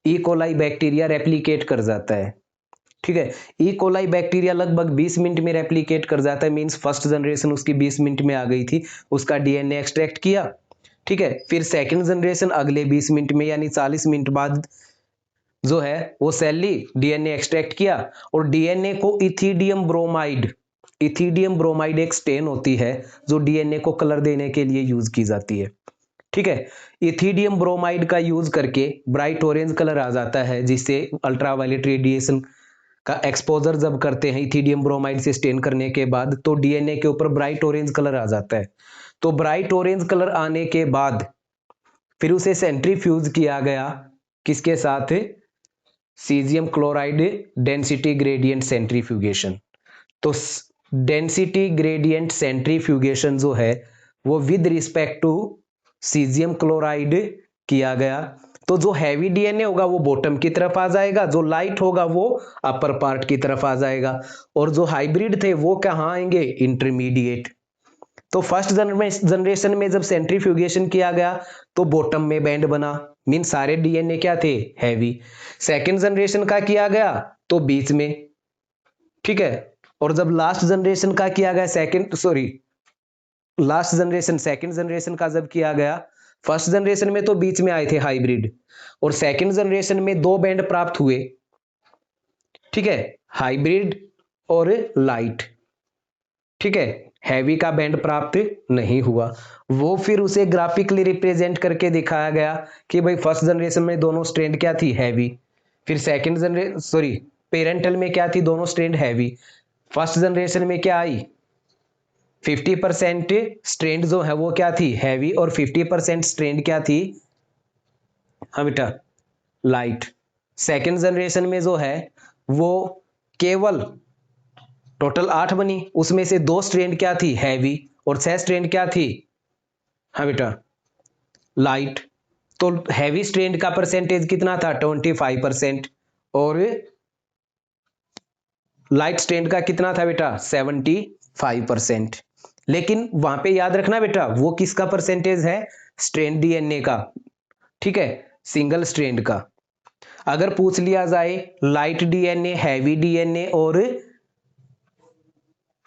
E coli bacteria replicate कर जाता है। ठीक है, ई कोलाई बैक्टीरिया लगभग 20 मिनट में रेप्लिकेट कर जाता है, मींस फर्स्ट जनरेशन उसकी 20 मिनट में आ गई थी, उसका डीएनए एक्सट्रैक्ट किया। ठीक है, फिर सेकंड जनरेशन अगले 20 मिनट में यानी 40 मिनट बाद जो है वो सेल ली, डीएनए एक्सट्रैक्ट किया, और डीएनए को इथिडियम ब्रोमाइड एक स्टेन होती है जो डीएनए को कलर देने के लिए यूज की जाती है। ठीक है, इथिडियम ब्रोमाइड का यूज करके ब्राइट ऑरेंज कलर आ जाता है, जिससे अल्ट्रावायलेट रेडिएशन का एक्सपोजर जब करते हैं इथिडियम ब्रोमाइड से स्टेन करने के बाद, तो डीएनए के ऊपर ब्राइट ऑरेंज कलर आ जाता है। तो ब्राइट ऑरेंज कलर आने के बाद फिर उसे सेंट्रीफ्यूज किया गया, किसके साथ? Caesium chloride density gradient centrifugation. तो डेंसिटी ग्रेडियंट सेंट्रीफ्यूगेशन जो है वो with respect to caesium chloride किया गया। तो जो हैवी डीएनए होगा वो बॉटम की तरफ आ जाएगा, जो लाइट होगा वो अपर पार्ट की तरफ आ जाएगा, और जो हाइब्रिड थे वो कहाँ आएंगे? इंटरमीडिएट। तो फर्स्ट जनरेशन में जब सेंट्रीफ्यूगेशन किया गया तो बॉटम में बैंड बना, मीन सारे डीएनए क्या थे? हैवी। सेकंड जनरेशन का किया गया तो बीच में। ठीक है, और जब लास्ट जनरेशन का किया गया सेकंड जनरेशन का जब किया गया, फर्स्ट जनरेशन में तो बीच में आए थे हाइब्रिड, और सेकंड जनरेशन में दो बैंड प्राप्त हुए। ठीक है, हाइब्रिड और लाइट। ठीक है, हैवी का बैंड प्राप्त नहीं हुआ। वो फिर उसे ग्राफिकली रिप्रेजेंट करके दिखाया गया कि भाई फर्स्ट जनरेशन में दोनों स्ट्रैंड क्या थी? हैवी। फिर सेकंड जनरेशन पेरेंटल में क्या थी? दोनों स्ट्रैंड हैवी। फर्स्ट जनरेशन में क्या आई? 50% स्ट्रैंड जो है वो क्या थी? हैवी, और 50% स्ट्रैंड क्या थी? हाँ बेटा, लाइट। सेकंड जनरेशन में जो है वो केवल टोटल 8 बनी, उसमें से 2 स्ट्रैंड क्या थी? हैवी, और 6 स्ट्रैंड क्या थी? हाँ बेटा, लाइट। तो हैवी स्ट्रैंड का परसेंटेज कितना था? 25%, और लाइट स्ट्रैंड का कितना था बेटा? 75%। लेकिन वहां पे याद रखना बेटा, वो किसका परसेंटेज है? स्ट्रैंड डीएनए का। ठीक है, सिंगल स्ट्रैंड का। अगर पूछ लिया जाए लाइट डीएनए, हैवी डीएनए और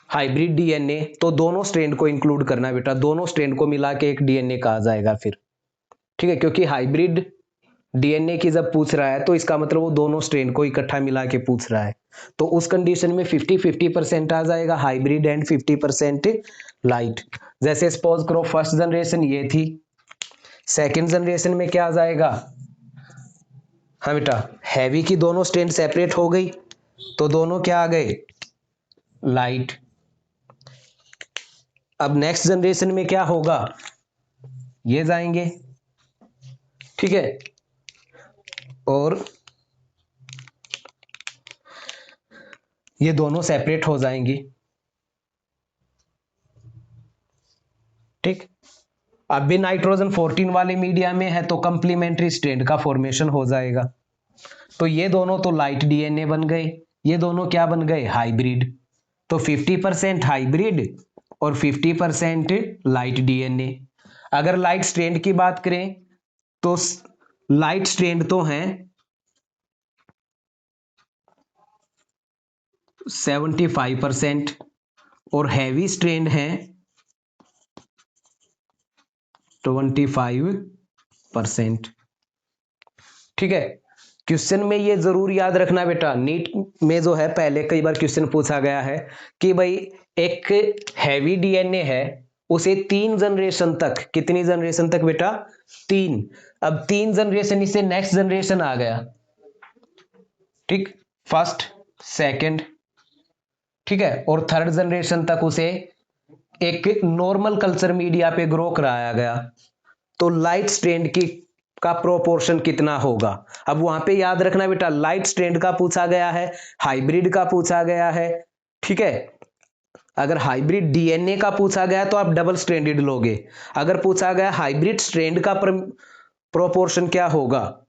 हाइब्रिड डीएनए, तो दोनों स्ट्रैंड को इंक्लूड करना बेटा, दोनों स्ट्रैंड को मिला के एक डीएनए कहा जाएगा फिर। ठीक है, क्योंकि हाइब्रिड डीएनए की जब पूछ रहा है तो इसका मतलब वो दोनों स्ट्रैंड को इकट्ठा मिला के पूछ रहा है, तो उस कंडीशन में 50-50% आ जाएगा हाइब्रिड एंड 50% लाइट। जैसे सपोज करो फर्स्ट जनरेशन ये थी, सेकंड जनरेशन में क्या आ जाएगा? हाँ बेटा, हैवी की दोनों स्ट्रैंड सेपरेट हो गई, तो दोनों क्या आ गए? लाइट। अब नेक्स्ट जनरेशन में क्या होगा? ये जाएंगे। ठीक है, और ये दोनों सेपरेट हो जाएंगी। ठीक, अब भी नाइट्रोजन 14 वाले मीडिया में है तो कंप्लीमेंट्री स्ट्रैंड का फॉर्मेशन हो जाएगा। तो ये दोनों तो लाइट डीएनए बन गए, ये दोनों क्या बन गए? हाइब्रिड। तो 50% हाइब्रिड और 50% लाइट डीएनए। अगर लाइट स्ट्रैंड की बात करें तो लाइट स्ट्रैंड तो हैं 75% और हैवी स्ट्रैंड हैं 25%। ठीक है, क्वेश्चन में ये जरूर याद रखना बेटा, नीट में जो है पहले कई बार क्वेश्चन पूछा गया है कि भाई एक हैवी डीएनए है, उसे 3 जनरेशन तक, कितनी जनरेशन तक बेटा? 3। अब 3 जनरेशन इसे नेक्स्ट जनरेशन आ गया। ठीक, फर्स्ट, सेकंड, ठीक है, और थर्ड जनरेशन तक उसे एक नॉर्मल कल्चर मीडिया पे ग्रो कराया गया, तो लाइट स्ट्रैंड की का प्रोपोर्शन कितना होगा? अब वहां पे याद रखना बेटा, लाइट स्ट्रैंड का पूछा गया है, हाइब्रिड का पूछा गया है। ठीक है, अगर हाइब्रिड डीएनए का पूछा गया तो आप डबल स्ट्रैंडेड लोगे, अगर पूछा गया हाइब्रिड स्ट्रैंड का प्रोपोर्शन क्या होगा?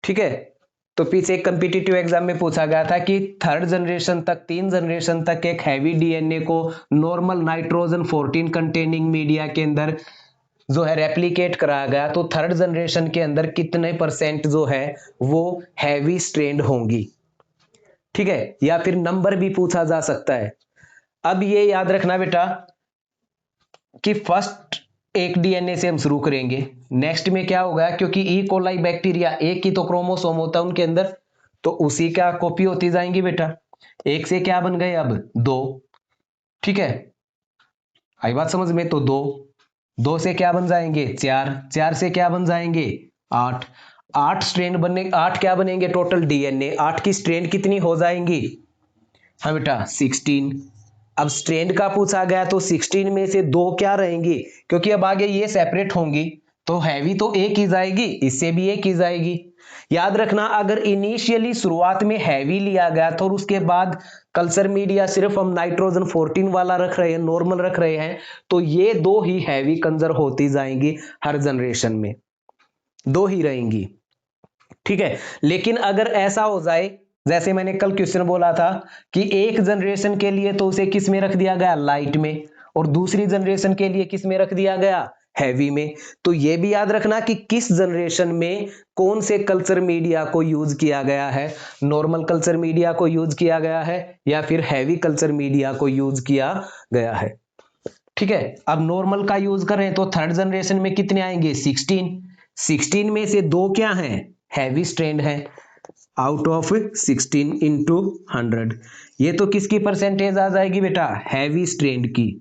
ठीक है, तो पीछे एक कंपिटिटिव एग्जाम में पूछा गया था कि थर्ड जनरेशन तक, 3 जनरेशन तक एक हैवी डीएनए को नॉर्मल नाइट्रोजन 14 कंटेनिंग मीडिया के अंदर जो है रेप्लिकेट कराया गया तो थर्ड जनरेशन के अंदर कितने परसेंट जो है वो हैवी स्ट्रेंड होंगी, ठीक है, या फिर नंबर भी पूछा जा सकता है। अब ये याद रखना बेटा कि फर्स्ट एक डीएनए से हम शुरू करेंगे, नेक्स्ट में क्या होगा, क्योंकि ई कोलाई बैक्टीरिया एक ही तो क्रोमोसोम होता है उनके अंदर, तो उसी का कॉपी होती जाएंगी बेटा। एक से क्या बन गए अब दो, ठीक है, आई बात समझ में, तो दो, दो से क्या बन जाएंगे चार, चार से क्या बन जाएंगे आठ, आठ स्ट्रेंड बने, आठ क्या बनेंगे टोटल डीएनए, आठ की स्ट्रेंड कितनी हो जाएंगी, हाँ बेटा 16। अब स्ट्रेंड का पूछा गया तो 16 में से दो क्या रहेंगी, क्योंकि अब आगे ये सेपरेट होंगी तो हैवी तो एक ही जाएगी, इससे भी एक ही जाएगी। याद रखना अगर इनिशियली शुरुआत में हैवी लिया गया था और उसके बाद कल्चर मीडिया सिर्फ हम नाइट्रोजन 14 वाला रख रहे हैं, नॉर्मल रख रहे हैं, तो ये दो ही हैवी कंजर होती जाएंगी, हर जनरेशन में दो ही रहेंगी, ठीक है। लेकिन अगर ऐसा हो जाए जैसे मैंने कल क्वेश्चन बोला था कि एक जनरेशन के लिए तो उसे किस में रख दिया गया लाइट में, और दूसरी जनरेशन के लिए किस में रख दिया गया हैवी में, तो यह भी याद रखना कि किस जनरेशन में कौन से कल्चर मीडिया को यूज किया गया है, नॉर्मल कल्चर मीडिया को यूज किया गया है या फिर हैवी कल्चर मीडिया को यूज किया गया है, ठीक है। अब नॉर्मल का यूज करें तो थर्ड जनरेशन में कितने आएंगे 16, 16 में से दो क्या हैं हैवी स्ट्रेंड है, आउट ऑफ 16 इंटू 100, ये तो किसकी परसेंटेज आ जाएगी बेटा हैवी स्ट्रेंड की,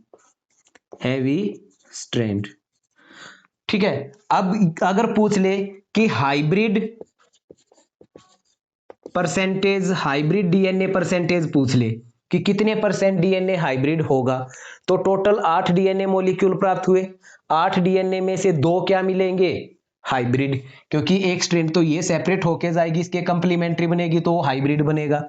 हैवी स्ट्रेंड, ठीक है। अब अगर पूछ ले कि hybrid percentage, hybrid DNA percentage पूछ ले कि कितने परसेंट डीएनए हाइब्रिड होगा, तो टोटल 8 डीएनए मॉलिक्यूल प्राप्त हुए, 8 डीएनए में से दो क्या मिलेंगे हाइब्रिड, क्योंकि एक स्ट्रेंड तो ये सेपरेट होके जाएगी इसके कंप्लीमेंट्री बनेगी तो वो हाइब्रिड बनेगा,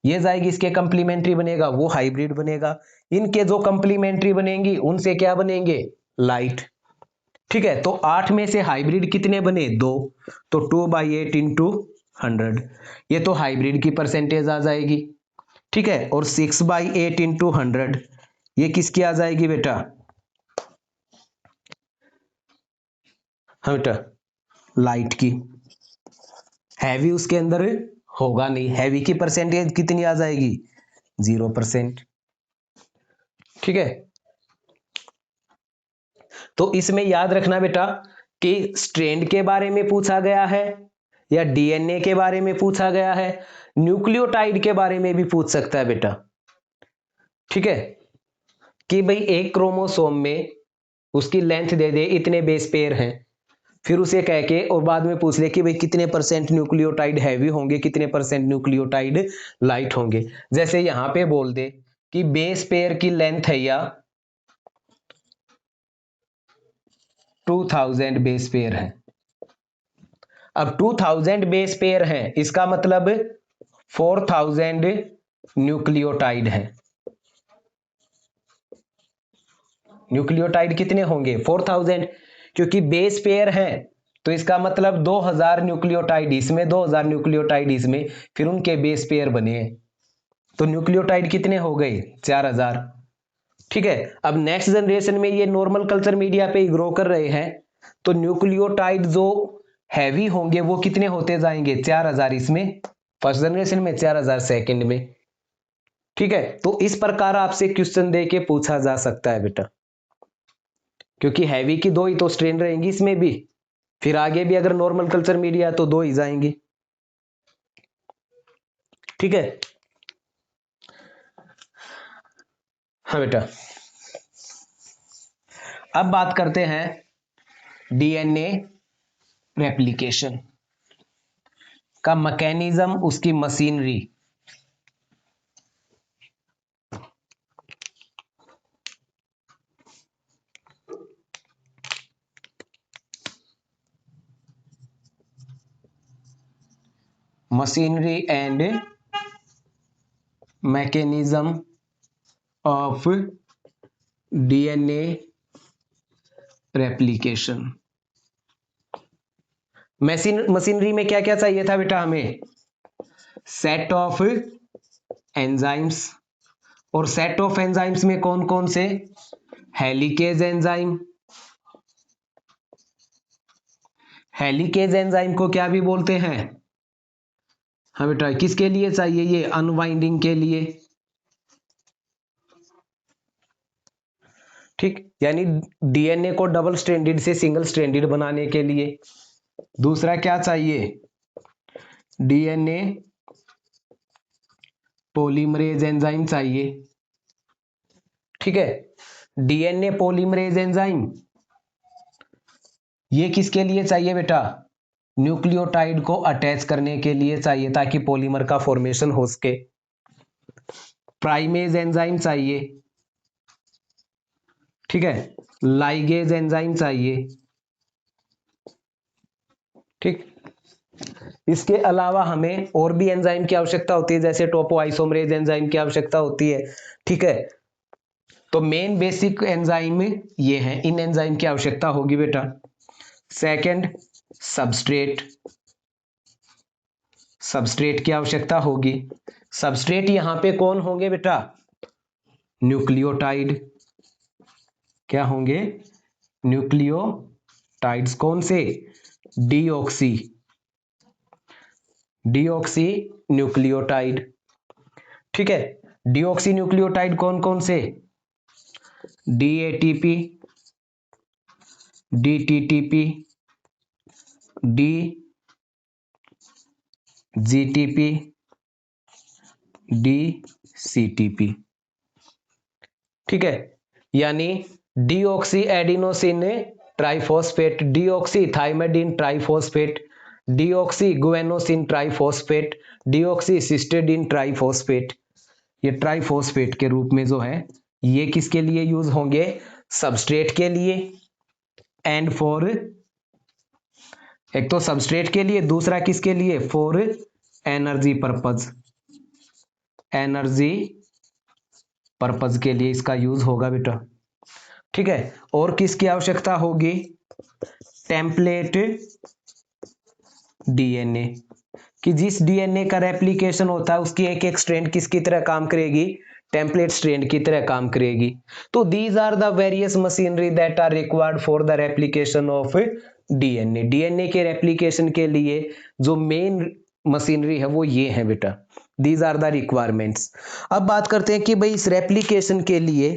ये जाएगी इसके कंप्लीमेंट्री बनेगा वो हाइब्रिड बनेगा, इनके जो कंप्लीमेंट्री बनेंगी उनसे क्या बनेंगे लाइट, ठीक है। तो 8 में से हाइब्रिड कितने बने दो, तो 2/8 इंटू 100, ये तो हाइब्रिड की परसेंटेज आ जाएगी, ठीक है। और 6/8 इंटू 100 ये किसकी आ जाएगी बेटा, हाँ बेटा लाइट की, हैवी उसके अंदर होगा नहीं, हैवी की परसेंटेज कितनी आ जाएगी 0%, ठीक है। तो इसमें याद रखना बेटा कि स्ट्रैंड के बारे में पूछा गया है या डीएनए के बारे में पूछा गया है, न्यूक्लियोटाइड के बारे में भी पूछ सकता है बेटा, ठीक है, कि भाई एक क्रोमोसोम में उसकी लेंथ दे दे इतने बेस पेयर हैं, फिर उसे कह के और बाद में पूछ ले कि भाई कितने परसेंट न्यूक्लियोटाइड हैवी होंगे, कितने परसेंट न्यूक्लियोटाइड लाइट होंगे। जैसे यहां पे बोल दे कि बेस पेयर की लेंथ है या 2000 बेस पेयर है, अब 2000 बेस पेयर है इसका मतलब 4000 न्यूक्लियोटाइड है, न्यूक्लियोटाइड कितने होंगे 4000, क्योंकि बेस पेयर है तो इसका मतलब 2000 न्यूक्लियोटाइड इसमें 2000 न्यूक्लियोटाइड इसमें, फिर उनके बेस पेयर बने, तो न्यूक्लियोटाइड कितने हो गए 4000, ठीक है। अब नेक्स्ट जनरेशन में ये नॉर्मल कल्चर मीडिया पे ही ग्रो कर रहे हैं, तो न्यूक्लियोटाइड जो हैवी होंगे वो कितने होते जाएंगे 4000 इसमें फर्स्ट जनरेशन में, 4000 सेकंड में, ठीक है। तो इस प्रकार आपसे क्वेश्चन दे के पूछा जा सकता है बेटा, क्योंकि हैवी की दो ही तो स्ट्रेन रहेंगी इसमें भी, फिर आगे भी अगर नॉर्मल कल्चर मीडिया तो दो ही जाएंगी, ठीक है। हाँ बेटा अब बात करते हैं डीएनए रेप्लिकेशन का मैकेनिज्म, उसकी machinery. Machinery and mechanism of DNA replication. Machinery में क्या क्या चाहिए था बेटा हमें, सेट ऑफ एंजाइम्स, और सेट ऑफ एंजाइम्स में कौन कौन से, हेलिकेज एंजाइम, हेलिकेज एंजाइम को क्या भी बोलते हैं? हाँ बेटा, किसके लिए चाहिए ये? अनवाइंडिंग के लिए। ठीक, यानी डीएनए को डबल स्ट्रैंडेड से सिंगल स्ट्रैंडेड बनाने के लिए। दूसरा क्या चाहिए? डीएनए पॉलीमरेज एंजाइम चाहिए। ठीक है, डीएनए पॉलीमरेज एंजाइम ये किसके लिए चाहिए बेटा? न्यूक्लियोटाइड को अटैच करने के लिए चाहिए, ताकि पॉलीमर का फॉर्मेशन हो सके। प्राइमेज एंजाइम चाहिए। ठीक है, लाइगेज एंजाइम चाहिए। ठीक, इसके अलावा हमें और भी एंजाइम की आवश्यकता होती है, जैसे टोपोआइसोमरेज एंजाइम की आवश्यकता होती है। ठीक है, तो मेन बेसिक एंजाइम ये हैं, इन एंजाइम की आवश्यकता होगी बेटा। सेकंड, सबस्ट्रेट, सबस्ट्रेट की आवश्यकता होगी। सबस्ट्रेट यहां पे कौन होंगे बेटा? न्यूक्लियोटाइड। क्या होंगे? न्यूक्लियोटाइड्स। कौन से? Deoxy, deoxy nucleotide. ठीक है, डीऑक्सी न्यूक्लियोटाइड कौन कौन से? डीएटीपी, डीटीटीपी, डीजीटीपी, डीसीटीपी। ठीक है, यानी deoxy adenosine triphosphate, deoxy thymidine triphosphate, deoxy guanosine triphosphate, deoxy cytidine triphosphate. ये ट्राइफॉस्फेट के रूप में जो है, ये किसके लिए यूज होंगे? सबस्ट्रेट के लिए एंड फॉर, एक तो सबस्ट्रेट के लिए, दूसरा किसके लिए? For energy purpose, energy purpose के लिए इसका यूज होगा बेटा। ठीक है, और किसकी आवश्यकता होगी? टेम्पलेट डीएनए, कि जिस डीएनए का रेप्लिकेशन होता है उसकी एक एक स्ट्रैंड किसकी तरह काम करेगी? टेम्पलेट स्ट्रैंड की तरह काम करेगी। तो these are the various machinery that are required for the replication of DNA. DNA के रेप्लिकेशन के लिए जो मेन मशीनरी है वो ये है बेटा, दीज आर द रिक्वायरमेंट्स। अब बात करते हैं कि भाई इस रेप्लिकेशन के लिए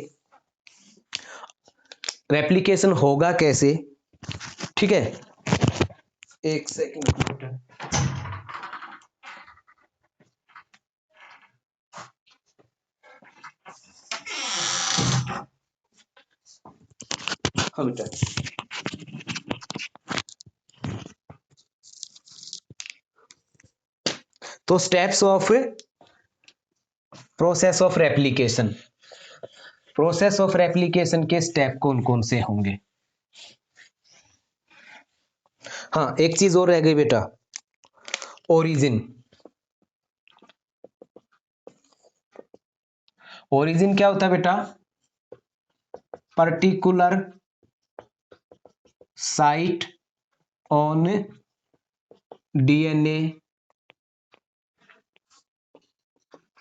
रेप्लिकेशन होगा कैसे? ठीक है, एक सेकंड। हाँ बेटा, तो steps of process of replication, process of replication के स्टेप कौन कौन से होंगे? हाँ, एक चीज और रह गई बेटा, ओरिजिन। ओरिजिन क्या होता है बेटा? Particular site on DNA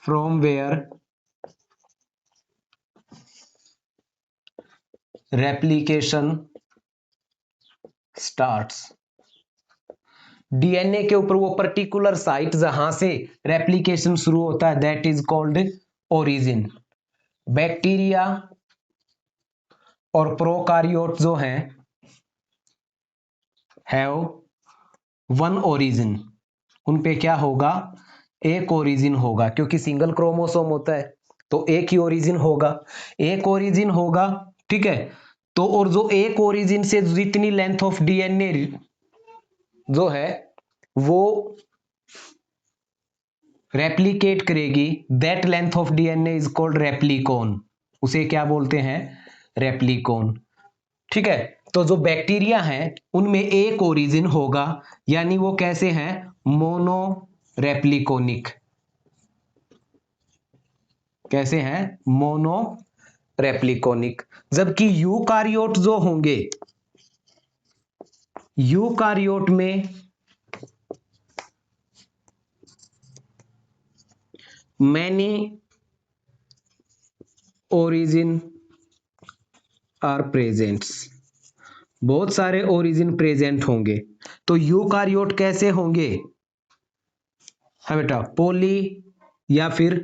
from where replication starts. DNA के ऊपर वो पर्टिकुलर साइट जहां से रेप्लिकेशन शुरू होता है, that is called origin. Bacteria और प्रोकारियोट जो हैं हैव वन ओरिजिन, उन पे क्या होगा? एक ओरिजिन होगा, क्योंकि सिंगल क्रोमोसोम होता है तो एक ही ओरिजिन होगा, एक ओरिजिन होगा। ठीक है, तो और जो एक ओरिजिन से जितनी लेंथ ऑफ डीएनए जो है वो रेप्लिकेट करेगी, that length of DNA is called replicon. उसे क्या बोलते हैं? रेप्लिकोन। ठीक है, तो जो बैक्टीरिया हैं उनमें एक ओरिजिन होगा, यानी वो कैसे हैं? मोनो रेप्लिकोनिक। कैसे हैं? मोनो रेप्लिकोनिक। जबकि यूकारियोट जो होंगे, यूकारियोट में मैनी ओरिजिन आर प्रेजेंट्स, बहुत सारे ओरिजिन प्रेजेंट होंगे। तो यूकारियोट कैसे होंगे? हाँ बेटा, पॉली या फिर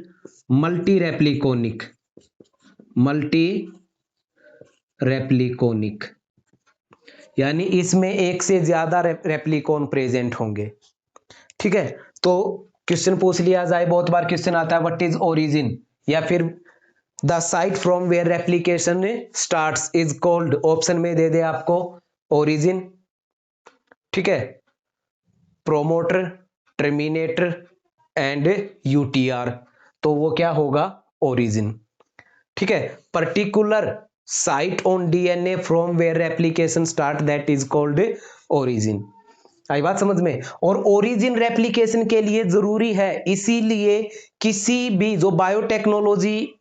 मल्टी रेप्लिकोनिक, मल्टी रेप्लिकोनिक, यानी इसमें एक से ज्यादा रेप्लिकोन प्रेजेंट होंगे। ठीक है, तो क्वेश्चन पूछ लिया जाए, बहुत बार क्वेश्चन आता है व्हाट इज ओरिजिन, या फिर the site from where replication starts is called, option में दे दे आपको ओरिजिन, ठीक है, प्रोमोटर, टर्मिनेटर एंड यूटीआर, तो वो क्या होगा? ओरिजिन। ठीक है, particular site on DNA from where replication start that is called origin. आई बात समझ में? और ओरिजिन रेप्लिकेशन के लिए जरूरी है, इसीलिए किसी भी जो बायोटेक्नोलॉजी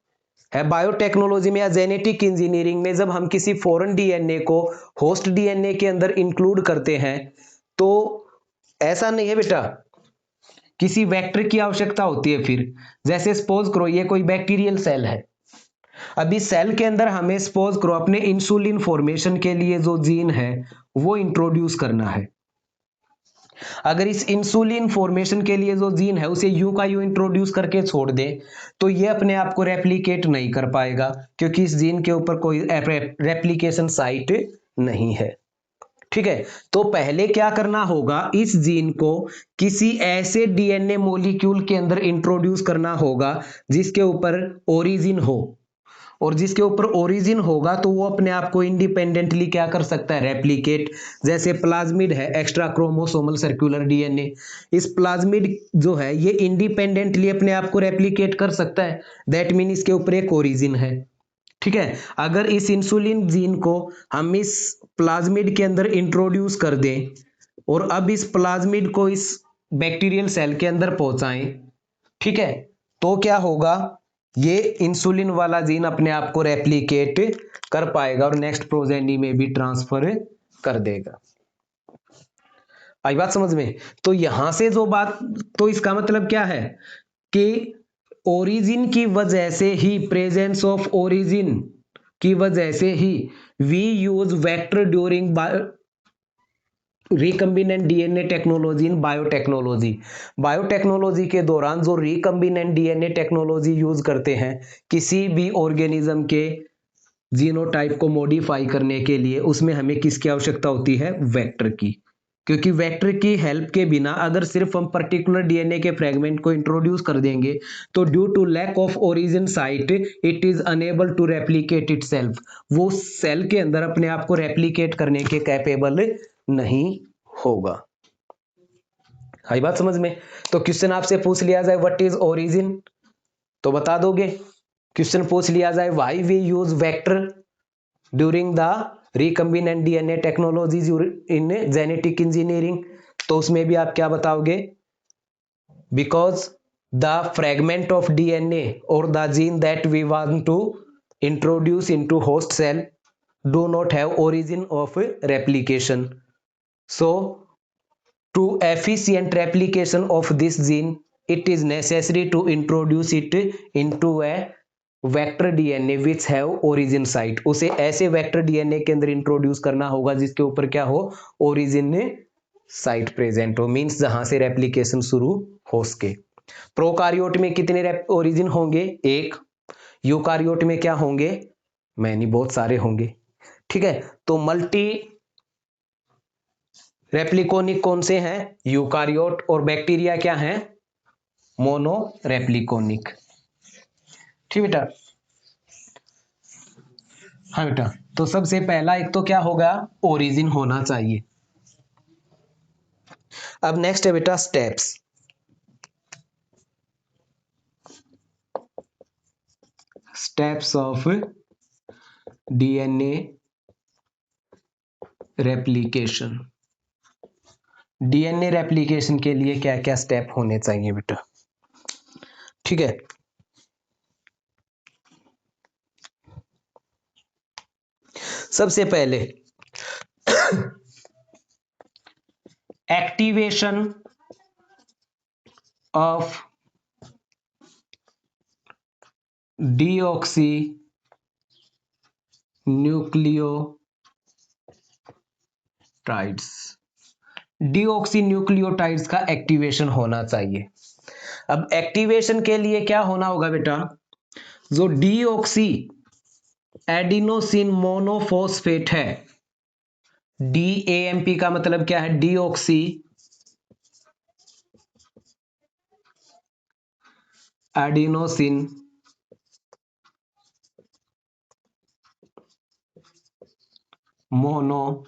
है, बायोटेक्नोलॉजी में या जेनेटिक इंजीनियरिंग में जब हम किसी फॉरेन डीएनए को होस्ट डीएनए के अंदर इंक्लूड करते हैं, तो ऐसा नहीं है बेटा, किसी वेक्टर की आवश्यकता होती है। फिर जैसे सपोज करो ये कोई बैक्टीरियल सेल है, अभी सेल के अंदर हमें सपोज करो अपने इंसुलिन फॉर्मेशन के लिए जो जीन है वो इंट्रोड्यूस करना है। अगर इस इंसुलिन फॉर्मेशन के लिए जो जीन है उसे यूं का यूं इंट्रोड्यूस करके छोड़ दे, तो ये अपने आप को रेप्लिकेट नहीं कर पाएगा, क्योंकि इस जीन के ऊपर कोई रेप्लिकेशन साइट नहीं है। ठीक है, तो पहले क्या करना होगा, इस जीन को किसी ऐसे डीएनए मॉलिक्यूल के अंदर इंट्रोड्यूस करना होगा जिसके ऊपर ओरिजिन हो, और जिसके ऊपर ओरिजिन होगा तो वो अपने आप को इंडिपेंडेंटली क्या कर सकता है? रेप्लिकेट। जैसे प्लाज्मिड है, एक्स्ट्रा क्रोमोसोमल सर्कुलर डीएनए, इस प्लाज्मिड जो है ये इंडिपेंडेंटली अपने आप को रेप्लिकेट कर सकता है, दैट मीन इसके ऊपर एक ओरिजिन है। ठीक है, अगर इस इंसुलिन जीन को हम इस प्लाज्मिड के अंदर इंट्रोड्यूस कर दें और अब इस प्लाज्मिड को इस बैक्टीरियल सेल के अंदर पहुंचाएं, ठीक है, तो क्या होगा? ये इंसुलिन वाला जीन अपने आप को रेप्लिकेट कर पाएगा और नेक्स्ट प्रोजेनी में भी ट्रांसफर कर देगा। आई बात समझ में? तो यहां से जो बात, तो इसका मतलब क्या है कि ओरिजिन की वजह से ही, प्रेजेंस ऑफ ओरिजिन की वजह से ही we use vector during recombinant DNA technology in biotechnology. Biotechnology के दौरान जो रिकम्बिनेंट डीएनए टेक्नोलॉजी यूज करते हैं किसी भी ऑर्गेनिज्म के जीनोटाइप को मॉडिफाई करने के लिए, उसमें हमें किसकी आवश्यकता होती है? वेक्टर की। क्योंकि वेक्टर की हेल्प के बिना अगर सिर्फ हम पर्टिकुलर डीएनए के फ्रेगमेंट को इंट्रोड्यूस कर देंगे तो due to lack of origin site it is unable to replicate itself, वो सेल के अंदर अपने आप को रेप्लिकेट करने के कैपेबल नहीं होगा। आई बात समझ में? तो क्वेश्चन आपसे पूछ लिया जाए व्हाट इज ओरिजिन, तो बता दोगे। क्वेश्चन पूछ लिया जाए why we use vector during the recombinant DNA technologies in genetic engineering, तो उसमें भी आप क्या बताओगे? Because the fragment of DNA और the gene that we want to introduce into host cell do not have origin of replication, so to efficient replication of this gene it is necessary to introduce it into a vector DNA which have origin site, उसे ऐसे vector DNA के अंदर introduce करना होगा जिसके ऊपर क्या हो? ओरिजिन साइट प्रेजेंट हो, मींस जहां से रेप्लिकेशन शुरू हो सके। प्रोकारियोट में कितने ओरिजिन होंगे? एक। यूकारियोट में क्या होंगे? मैनी, बहुत सारे होंगे। ठीक है, तो मल्टी रेप्लिकोनिक कौन से हैं? यूकारियोट। और बैक्टीरिया क्या हैं? मोनो रेप्लिकोनिक। ठीक बेटा? हाँ बेटा, तो सबसे पहला एक तो क्या होगा? ओरिजिन होना चाहिए। अब नेक्स्ट है बेटा steps. Steps of DNA replication. DNA replication के लिए क्या क्या स्टेप होने चाहिए बेटा? ठीक है, सबसे पहले activation of deoxy nucleotides. Deoxy nucleotides का एक्टिवेशन होना चाहिए। अब एक्टिवेशन के लिए क्या होना होगा बेटा, जो डीऑक्सी एडिनोसिन मोनोफॉस्फेट है, DAMP का मतलब क्या है, डीऑक्सी एडिनोसिन मोनोफॉस्फेट।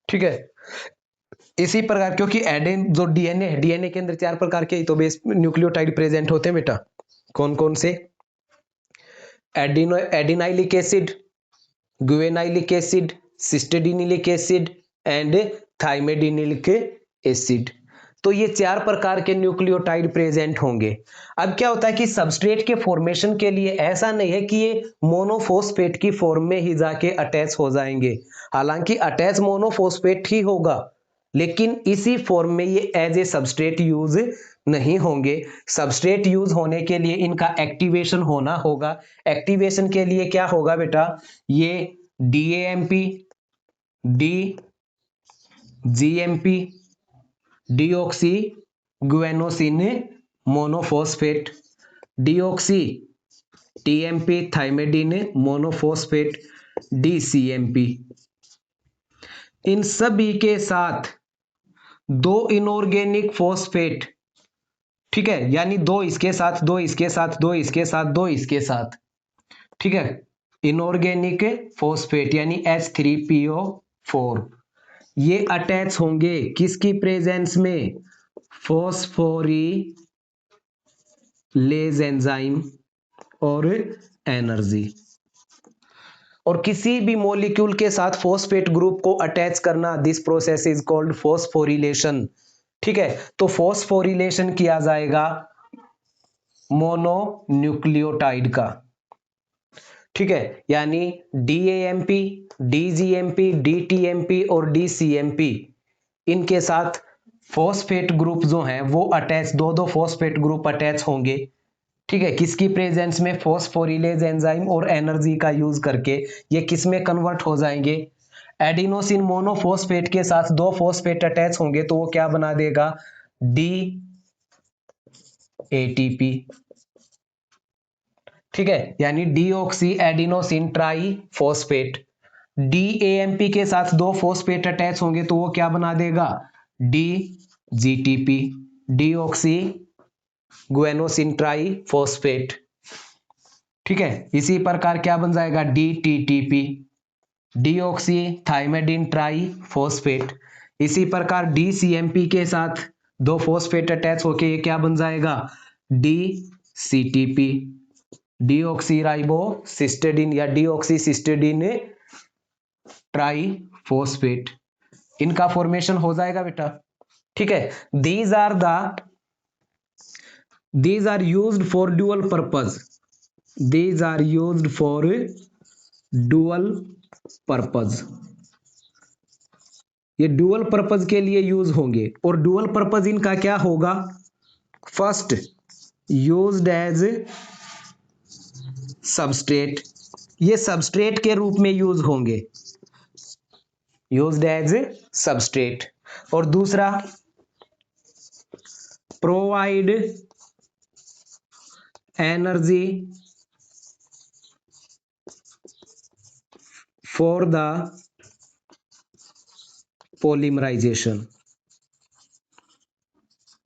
ठीक है, इसी प्रकार, क्योंकि एडेन जो डीएनए है, डीएनए के अंदर 4 प्रकार के तो बेस न्यूक्लियोटाइड प्रेजेंट होते हैं बेटा। कौन कौन से, adenylic acid, guanylic acid, cytidinylic acid and thymidinylic acid. तो ये 4 प्रकार के न्यूक्लियोटाइड प्रेजेंट होंगे। अब क्या होता है कि सबस्ट्रेट के फॉर्मेशन के लिए ऐसा नहीं है कि ये मोनोफॉस्फेट की फॉर्म में ही जाके अटैच हो जाएंगे, हालांकि अटैच मोनोफॉस्फेट ही होगा, लेकिन इसी फॉर्म में ये एज ए सबस्ट्रेट यूज नहीं होंगे। सबस्ट्रेट यूज होने के लिए इनका एक्टिवेशन होना होगा। एक्टिवेशन के लिए क्या होगा बेटा, ये DAMP, DGMP, deoxy guanosine monophosphate, deoxy TMP thymidine monophosphate, DCMP। इन सभी के साथ 2 इनऑर्गेनिक फॉस्फेट, ठीक है, यानी 2 इसके साथ, 2 इसके साथ, 2 इसके साथ, 2 इसके साथ, ठीक है, इनऑर्गेनिक फॉस्फेट यानी H3PO4, ये अटैच होंगे किसकी प्रेजेंस में, फॉस्फोरिलेज एंजाइम और एनर्जी। और किसी भी मॉलिक्यूल के साथ फॉस्फेट ग्रुप को अटैच करना, this process is called phosphorylation. ठीक है, तो फॉस्फोरिलेशन किया जाएगा मोनोन्यूक्लियोटाइड का। ठीक है, यानी DAMP, DGMP, DTMP और DCMP, इनके साथ फॉस्फेट ग्रुप जो हैं वो अटैच, 2-2 फॉस्फेट ग्रुप अटैच होंगे। ठीक है, किसकी प्रेजेंस में, फॉस्फोरिलेज एंजाइम और एनर्जी का यूज करके ये किस में कन्वर्ट हो जाएंगे, एडिनोसिन मोनोफॉस्फेट के साथ 2 फॉस्फेट अटैच होंगे तो वो क्या बना देगा, DATP। ठीक है, यानी deoxy adenosine try phosphate. DAMP के साथ 2 फॉस्फेट अटैच होंगे तो वो क्या बना देगा, DGTP, डीऑक्सी गुएनोसिन ट्राई फॉस्फेट। ठीक है, इसी प्रकार क्या बन जाएगा, DTTP, deoxy thymidine try phosphate. इसी प्रकार DCMP के साथ 2 फॉस्फेट अटैच होके ये क्या बन जाएगा, DCTP, डीऑक्सीराइबोसिस्टेडिन या डीऑक्सीसिस्टेडिन ट्राई फॉस्फेट। इनका फॉर्मेशन हो जाएगा बेटा। ठीक है, these are used for dual purpose, these are used for dual purpose, ये डुअल पर्पज के लिए यूज होंगे। और डुअल पर्पज इनका क्या होगा, फर्स्ट यूज्ड एज सबस्ट्रेट, ये सबस्ट्रेट के रूप में यूज होंगे, यूज्ड एज सबस्ट्रेट। और दूसरा provide energy for the polymerisation,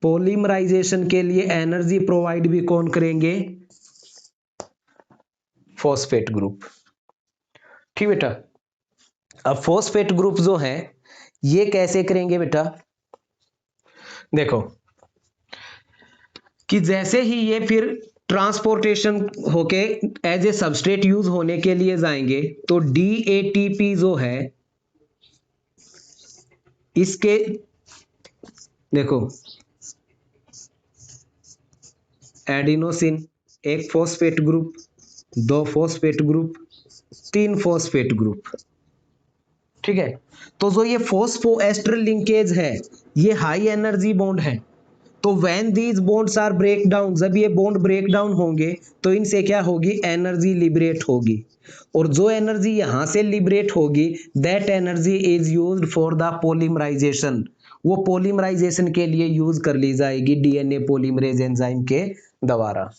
polymerisation के लिए एनर्जी प्रोवाइड भी कौन करेंगे, फॉस्फेट ग्रुप। ठीक बेटा, अब फॉस्फेट ग्रुप जो है ये कैसे करेंगे बेटा, देखो कि जैसे ही ये फिर ट्रांसपोर्टेशन होके एज ए सबस्ट्रेट यूज होने के लिए जाएंगे तो DATP जो है इसके, देखो adenosine 1 phosphate group, 2 phosphate group, 3 phosphate group. ठीक है, तो जो ये फॉस्फोएस्टर लिंकेज है ये हाई एनर्जी बॉन्ड है, तो when these bonds are break down, जब ये बॉन्ड ब्रेक डाउन होंगे तो इनसे क्या होगी, एनर्जी लिबरेट होगी, और जो एनर्जी यहां से लिबरेट होगी that energy is used for the polymerisation, वो पॉलीमराइजेशन के लिए यूज कर ली जाएगी डीएनए पॉलीमरेज एंजाइम के द्वारा।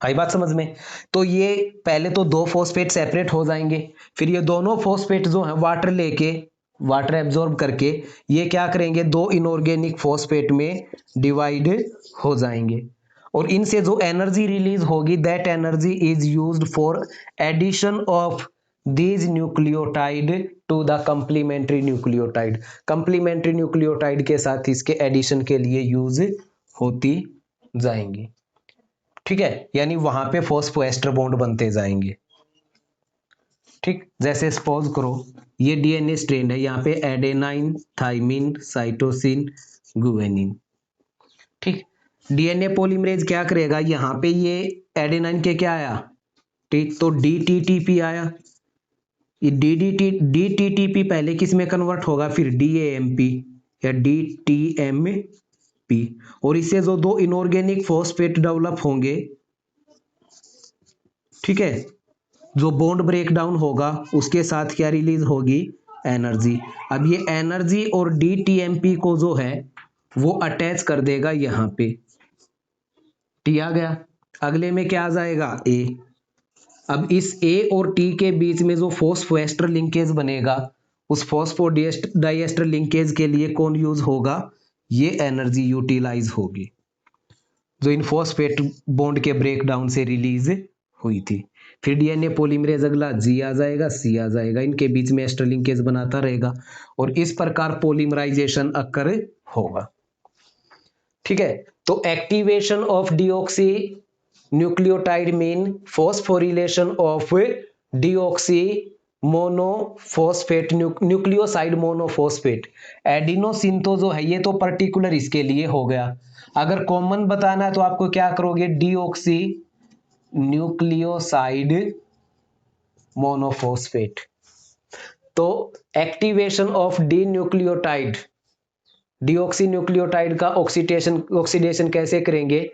आई बात समझ में? तो ये पहले तो दो फॉस्फेट सेपरेट हो जाएंगे, फिर ये दोनों फॉस्फेट जो है वाटर लेके, वाटर एब्जॉर्ब करके ये क्या करेंगे, दो इनऑर्गेनिक फॉस्फेट में डिवाइड हो जाएंगे, और इनसे जो एनर्जी रिलीज होगी that energy is used for addition of these nucleotide to the complementary nucleotide, complementary nucleotide के साथ इसके एडिशन के लिए यूज होती जाएंगी। ठीक है, यानी वहां पे फॉस्फोएस्टर बॉन्ड बनते जाएंगे। ठीक, जैसे सपोज करो ये डीएनए स्ट्रैंड है, यहाँ पे एडेनाइन, थाइमिन, साइटोसिन, गुआनिन। ठीक, डीएनए पॉलीमरेज क्या करेगा, यहाँ पे ये एडेनाइन के क्या आया, ठीक, तो डीटीटीपी आया, ये डीटीटीपी पहले किस में कन्वर्ट होगा, फिर डीएएमपी या डीटीएमपी, और इससे जो दो इनऑर्गेनिक फॉस्फेट डेवलप होंगे, ठीक है, जो बॉन्ड ब्रेक डाउन होगा उसके साथ क्या रिलीज होगी, एनर्जी। अब ये एनर्जी और डीटीएमपी को जो है वो अटैच कर देगा यहां पे, टी आ गया, अगले में क्या आ जाएगा, ए। अब इस ए और टी के बीच में जो फॉस्फोएस्टर लिंकेज बनेगा उस फॉस्फोडाइएस्टर लिंकेज के लिए कौन यूज होगा, ये एनर्जी यूटिलाइज होगी जो इन फॉस्फेट बॉन्ड के ब्रेकडाउन से रिलीज हुई थी। फिर डीएनए पॉलीमरेज अगला जी आ जाएगा, सी आ जाएगा, इनके बीच में एस्टर लिंकेज बनाता रहेगा और इस प्रकार पॉलीमराइजेशन अकर होगा। ठीक है, तो activation of deoxy nucleotide mean phosphorylation of deoxy monophosphate nucleoside monophosphate. Adenosine तो जो है ये तो पर्टिकुलर इसके लिए हो गया, अगर कॉमन बताना है तो आपको क्या करोगे, डीऑक्सी न्यूक्लियोसाइड मोनोफॉस्फेट। तो activation of D nucleotide, deoxy nucleotide का ऑक्सीडेशन कैसे करेंगे,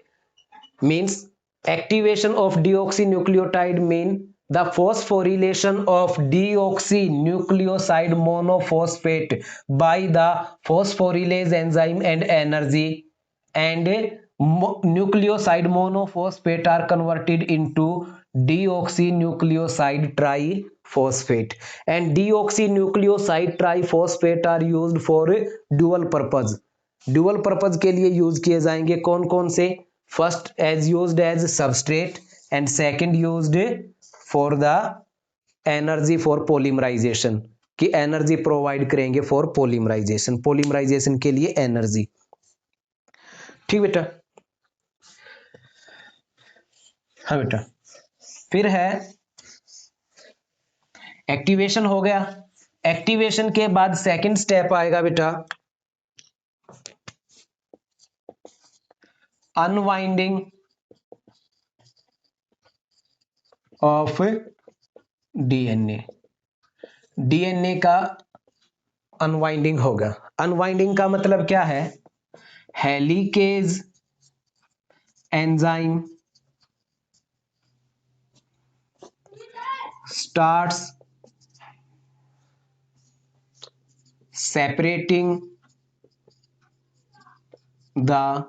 means activation of deoxy nucleotide mean the phosphorylation of deoxynucleoside monophosphate by the phosphorylase enzyme and energy, and nucleoside monophosphate are converted into deoxynucleoside triphosphate, and deoxynucleoside triphosphate are used for dual purpose। dual purpose के लिए use किए जाएंगे कौन कौन से, first as used as substrate and second used for the energy for polymerisation, की energy provide करेंगे for polymerisation, polymerisation के लिए एनर्जी। ठीक बेटा, हाँ बेटा, फिर है एक्टिवेशन हो गया, एक्टिवेशन के बाद सेकंड स्टेप आएगा बेटा अनवाइंडिंग ऑफ डीएनए। डीएनए का अनवाइंडिंग होगा, अनवाइंडिंग का मतलब क्या है, helicase enzyme starts separating the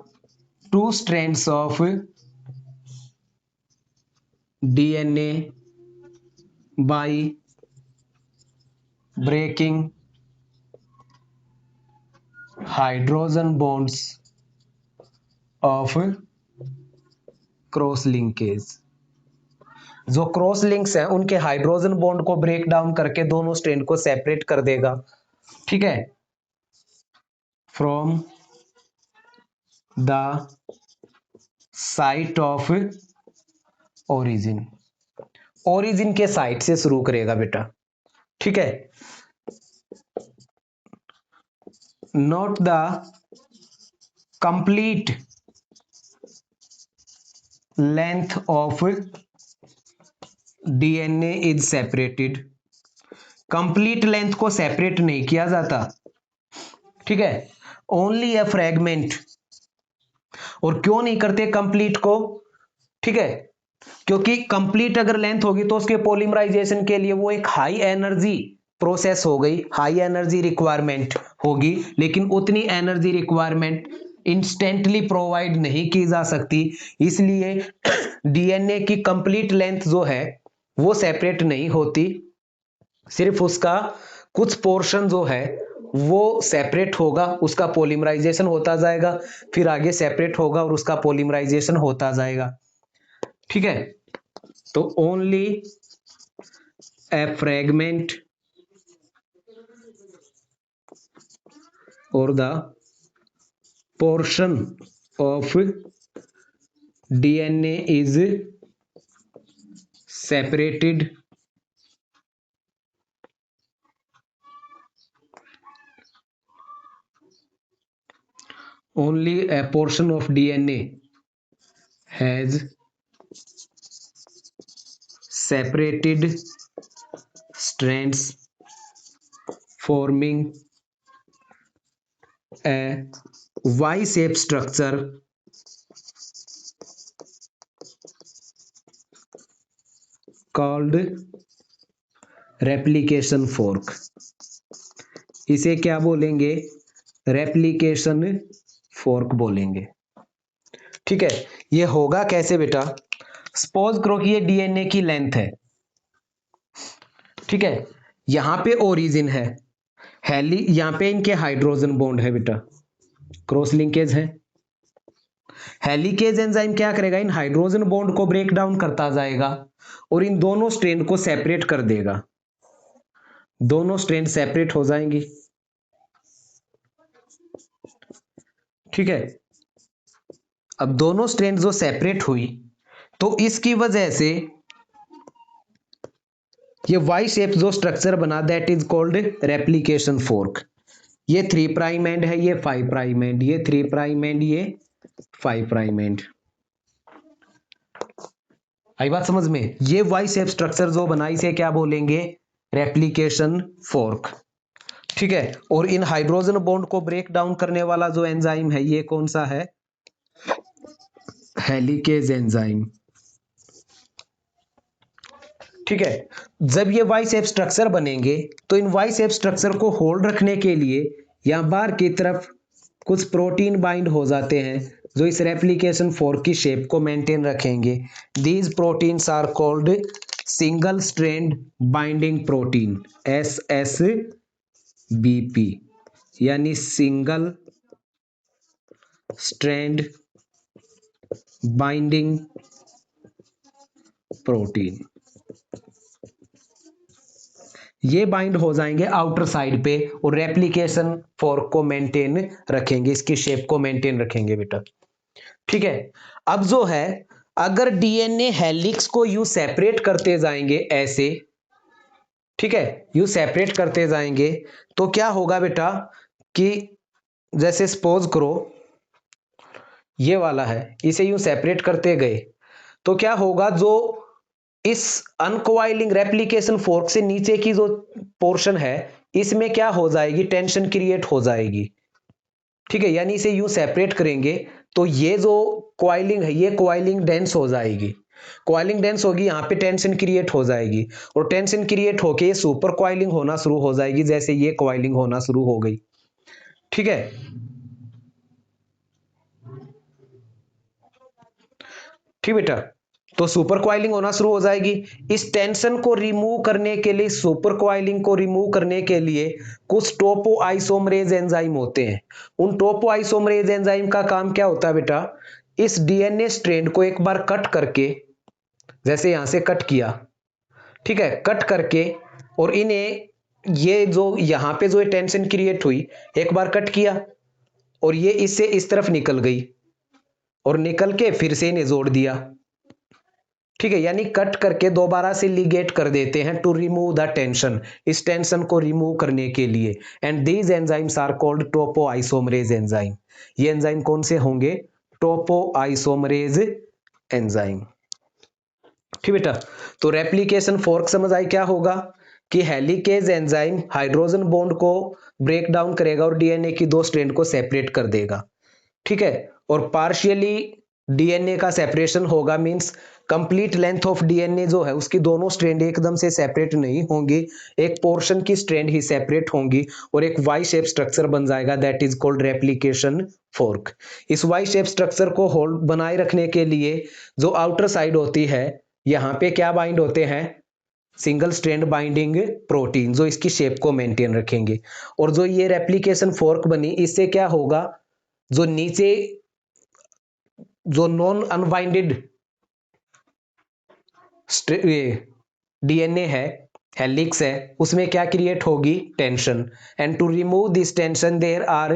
two strands of DNA by breaking hydrogen bonds of cross linkage. जो क्रॉस लिंक्स हैं उनके हाइड्रोजन बॉन्ड को ब्रेक डाउन करके दोनों स्ट्रैंड को सेपरेट कर देगा। ठीक है, from the site of origin, origin के साइट से शुरू करेगा बेटा। ठीक है, note the complete length of DNA is separated, complete length को सेपरेट नहीं किया जाता। ठीक है, ओनली अ फ्रैगमेंट और क्यों नहीं करते कंप्लीट को? ठीक है, क्योंकि कंप्लीट अगर लेंथ होगी तो उसके पॉलीमराइजेशन के लिए वो एक हाई एनर्जी प्रोसेस हो गई, हाई एनर्जी रिक्वायरमेंट होगी, लेकिन उतनी एनर्जी रिक्वायरमेंट इंस्टेंटली प्रोवाइड नहीं की जा सकती। इसलिए डीएनए की कंप्लीट लेंथ जो है वो सेपरेट नहीं होती, सिर्फ उसका कुछ पोर्शन जो है वो सेपरेट होगा, उसका पॉलीमराइजेशन होता जाएगा, फिर आगे सेपरेट होगा और उसका पॉलीमराइजेशन होता जाएगा। ठीक है, तो ओनली ए फ्रेगमेंट और the portion of DNA is separated only a portion of DNA has separated strands forming a Y-shaped structure called replication fork। इसे क्या बोलेंगे? रेप्लिकेशन फोर्क बोलेंगे। ठीक है, ये होगा कैसे बेटा? सपोज करो कि ये डीएनए की लेंथ है, ठीक है, यहां पे ओरिजिन है, हेली यहां पे इनके हाइड्रोजन बॉन्ड है बेटा, क्रॉस लिंकेज है। हेलिकेज एंजाइम क्या करेगा? इन हाइड्रोजन बॉन्ड को ब्रेक डाउन करता जाएगा और इन दोनों स्ट्रैंड को सेपरेट कर देगा, दोनों स्ट्रैंड सेपरेट हो जाएंगी। ठीक है, अब दोनों स्ट्रैंड जो सेपरेट हुई तो इसकी वजह से ये वाई शेप जो स्ट्रक्चर बना, that is called replication fork. ये 3 प्राइम एंड है, ये 5 प्राइम एंड, ये 3 प्राइम एंड, ये 5 प्राइम एंड। आई बात समझ में? ये वाई शेप स्ट्रक्चर जो बना इसे क्या बोलेंगे? Replication fork. ठीक है, और इन हाइड्रोजन बॉन्ड को ब्रेक डाउन करने वाला जो एंजाइम है ये कौन सा है? Helicase enzyme. ठीक है, जब ये वाई शेप स्ट्रक्चर बनेंगे तो इन वाई शेप स्ट्रक्चर को होल्ड रखने के लिए यहां बाहर की तरफ कुछ प्रोटीन बाइंड हो जाते हैं जो इस रेप्लिकेशन फोर्क की शेप को मेंटेन रखेंगे। These proteins are called single strand binding protein, SSBP, यानी सिंगल स्ट्रैंड बाइंडिंग प्रोटीन। ये बाइंड हो जाएंगे आउटर साइड पे और रेप्लिकेशन फोर्क को मेंटेन रखेंगे, इसकी शेप को मेंटेन रखेंगे बेटा। ठीक है, अब जो है अगर डीएनए हेलिक्स को यू सेपरेट करते जाएंगे ऐसे, ठीक है, यू सेपरेट करते जाएंगे तो क्या होगा बेटा कि जैसे सपोज करो ये वाला है, इसे यूं सेपरेट करते गए तो क्या होगा, जो इस अनकॉइलिंग रेप्लिकेशन फोर्क से नीचे की जो पोर्शन है इसमें क्या हो जाएगी? टेंशन क्रिएट हो जाएगी। ठीक है, यानी इसे यूं सेपरेट करेंगे तो ये जो कॉइलिंग है ये कॉइलिंग डेंस हो जाएगी, कॉइलिंग डेंस होगी, यहाँ पे टेंशन क्रिएट हो जाएगी और टेंशन क्रिएट होके ये सुपर कॉइलिंग होना शुरू हो जाएगी, जैसे ये कॉइलिंग होना शुरू हो गई। ठीक है, ठीक बेटा, तो सुपर कॉइलिंग होना शुरू हो जाएगी। इस टेंशन को रिमूव करने के लिए, सुपर कॉइलिंग को रिमूव करने के लिए कुछ टोपो आइसोमरेज एंजाइम होते हैं। उन टोपो आइसोमरेज एंजाइम का काम क्या होता है बेटा? इस डीएनए स्ट्रैंड को एक बार कट करके, जैसे यहां से कट किया, ठीक है, कट करके और इन्हें ये जो यहां पे जो टेंशन क्रिएट हुई एक बार कट किया और ये इससे इस तरफ निकल गई और निकल के फिर से इन्हें जोड़ दिया। ठीक है, यानी कट करके दोबारा से लिगेट कर देते हैं टू रिमूव द टेंशन, इस टेंशन को रिमूव करने के लिए। And these enzymes are called topoisomerase enzyme. ये एंजाइम कौन से होंगे? Topoisomerase enzyme. ठीक बेटा, तो रेप्लिकेशन फोर्क समझ आई क्या होगा कि हेलिकेज एंजाइम हाइड्रोजन बॉन्ड को ब्रेक डाउन करेगा और डीएनए की दो स्ट्रैंड को सेपरेट कर देगा। ठीक है। और पार्शियली डीएनए का सेपरेशन होगा, means complete length of DNA जो है उसकी दोनों स्ट्रैंड एकदम से सेपरेट नहीं होंगी, एक पोर्शन की स्ट्रैंड ही सेपरेट होंगी और एक वाई शेप स्ट्रक्चर बन जाएगा, that is called replication fork. इस वाई शेप स्ट्रक्चर को होल्ड बनाए रखने के लिए जो आउटर साइड होती है, यहाँ पे क्या बाइंड होते हैं, सिंगल स्ट्रैंड बाइंडिंग प्रोटीन, जो इसकी शेप को मेंटेन रखेंगे। और जो ये रेप्लिकेशन फोर्क बनी, इससे क्या होगा, जो नीचे जो नॉन अनबाइंडेड डीएनए है, हेलिक्स है, उसमें क्या क्रिएट होगी, tension. And to remove this tension there are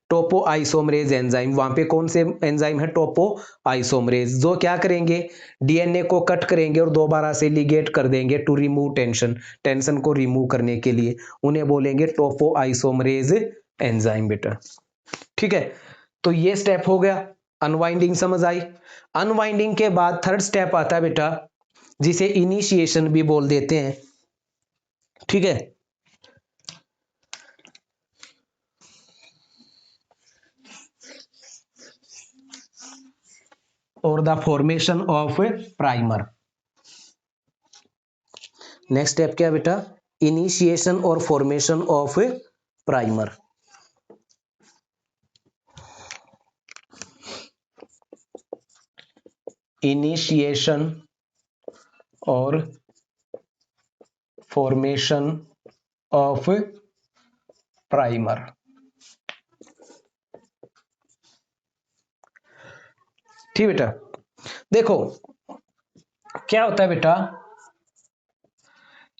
topoisomerase enzyme, वहां पे कौन से एंजाइम है, टोपो आइसोमरेज, जो क्या करेंगे, डीएनए को कट करेंगे और दोबारा से लिगेट कर देंगे टू रिमूव टेंशन, टेंशन को रिमूव करने के लिए उन्हें बोलेंगे टोपो आइसोमरेज एंजाइम बेटा। ठीक है, तो ये स्टेप हो गया, अनवाइंडिंग समझ आई। अनवाइंडिंग के बाद थर्ड स्टेप आता है बेटा, जिसे इनिशिएशन भी बोल देते हैं। ठीक है, और the formation of primer. Next step क्या बेटा, इनिशिएशन और फॉर्मेशन ऑफ प्राइमर। इनिशिएशन और फॉर्मेशन ऑफ प्राइमर। ठीक बेटा, देखो क्या होता है बेटा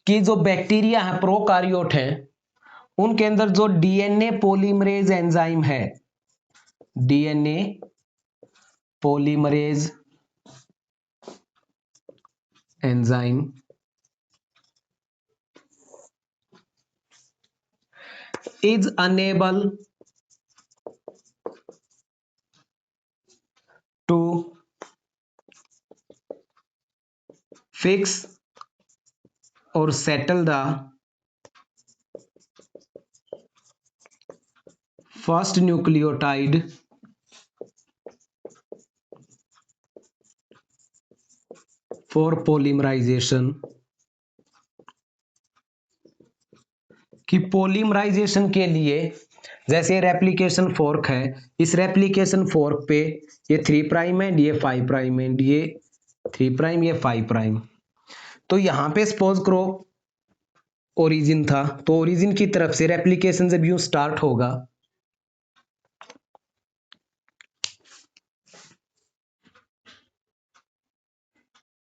कि जो बैक्टीरिया है, प्रोकारियोट है, उनके अंदर जो डीएनए पॉलीमरेज एंजाइम है, DNA polymerase enzyme is unable to fix or settle the first nucleotide for polymerization, कि पोलीमराइजेशन के लिए जैसे रेप्लिकेशन फोर्क है, इस रेप्लिकेशन फोर्क पे ये 3 प्राइम एंड ये 5 प्राइम एंड ये 3 प्राइम ये 5 प्राइम, तो यहां पे सपोज करो ओरिजिन था, तो ओरिजिन की तरफ से रेप्लिकेशन जब यूं स्टार्ट होगा